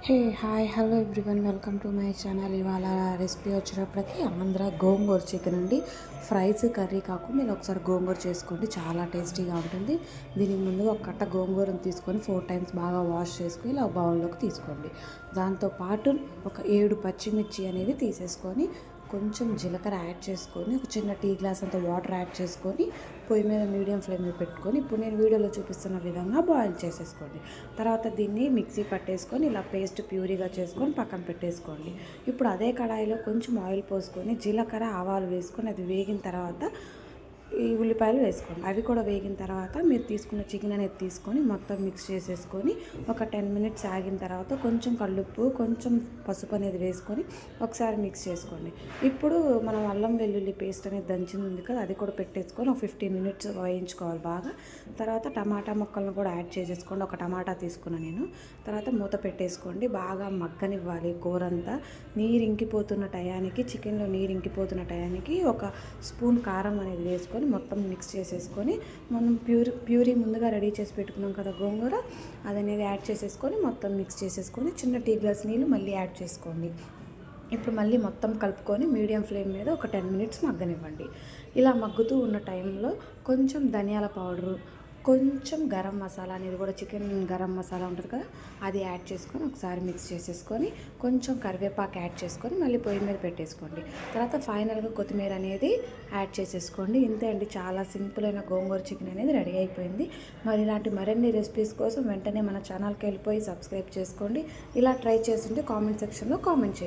Hey hi hello everyone, welcome to my channel. ఇవాళ recipe వచ్చేటప్పటికి ఆంధ్ర గోంగూర chicken అండి. Fries curry కాకుండా ఇలా ఒకసారి గోంగూర చేసుకోండి, చాలా టేస్టీగా ఉంటుంది. దీనికి ముందుగా ఒక కట్ట గోంగూరను తీసుకొని 4 టైమ్స్ బాగా వాష్ చేసుకొని ఇలా బౌల్లోకి తీసుకోండి. దాంతోపాటు ఒక 7 పచ్చిమిర్చి అనేది తీసేసుకొని కొంచెం జీలకర్ర యాడ్ చేసుకొని ఒక చిన్న టీ గ్లాస్ అంత వాటర్ యాడ్ చేసుకొని పొయ్యి మీద మీడియం ఫ్లేమ్ మీద పెట్టుకొని ఇప్పుడు నేను వీడియోలో చూపిస్తున్న విధంగా బాయిల్ చేసేసుకోండి. తర్వాత దీన్ని మిక్సీ పట్టేసుకొని ఇలా పేస్ట్ ప్యూరీగా చేసుకొని పక్కన పెట్టేసుకోండి. ఇప్పుడు అదే కడాయిలో కొంచెం ఆయిల్ పోసుకొని జీలకర్ర ఆవాలు వేసుకొని అది వేగిన తర్వాత ఈ ఉల్లిపాయలు వేసుకోండి. అవి కూడా వేగిన తర్వాత మీరు తీసుకున్న చికెన్ అనేది తీసుకొని మొత్తం మిక్స్ చేసేసుకొని ఒక 10 మినిట్స్ ఆగిన తర్వాత కొంచెం కల్లుప్పు కొంచెం పసుపు అనేది వేసుకొని ఒకసారి మిక్స్ చేసుకోండి. ఇప్పుడు మనం అల్లం వెల్లుల్లి పేస్ట్ అనేది దంచింది ఉంది కదా, అది కూడా పెట్టేసుకొని ఒక 15 మినిట్స్ వేయించుకోవాలి బాగా. తర్వాత టమాటా ముక్కలను కూడా యాడ్ చేసేసుకోండి. ఒక టమాటా తీసుకున్నాను నేను. తర్వాత మూత పెట్టేసుకోండి, బాగా మగ్గనివ్వాలి. కూర అంతా నీరు ఇంకిపోతున్న టయానికి, చికెన్లో నీరు ఇంకిపోతున్న టయానికి ఒక స్పూన్ కారం అనేది వేసుకొని మొత్తం మిక్స్ చేసేసుకొని మనం ప్యూరీ ముందుగా రెడీ చేసి పెట్టుకున్నాం కదా గోంగూర, అది అనేది యాడ్ చేసేసుకొని మొత్తం మిక్స్ చేసేసుకొని చిన్న టీ గ్లాస్ నీళ్ళు మళ్ళీ యాడ్ చేసుకోండి. ఇప్పుడు మళ్ళీ మొత్తం కలుపుకొని మీడియం ఫ్లేమ్ మీద ఒక 10 మినిట్స్ మగ్గనివ్వండి. ఇలా మగ్గుతూ ఉన్న టైంలో కొంచెం ధనియాల పౌడరు, కొంచెం గరం మసాలా అనేది కూడా చికెన్ గరం మసాలా ఉంటుంది కదా, అది యాడ్ చేసుకొని ఒకసారి మిక్స్ చేసేసుకొని కొంచెం కరివేపాకు యాడ్ చేసుకొని మళ్ళీ పొయ్యి మీద పెట్టేసుకోండి. తర్వాత ఫైనల్గా కొత్తిమీర అనేది యాడ్ చేసేసుకోండి. ఇంతే అండి, చాలా సింపుల్ అయిన గోంగూర చికెన్ అనేది రెడీ అయిపోయింది. మరి ఇలాంటి మరిన్ని రెసిపీస్ కోసం వెంటనే మన ఛానల్కి వెళ్ళిపోయి సబ్స్క్రైబ్ చేసుకోండి. ఇలా ట్రై చేస్తుంటే కామెంట్ సెక్షన్లో కామెంట్ చేయండి.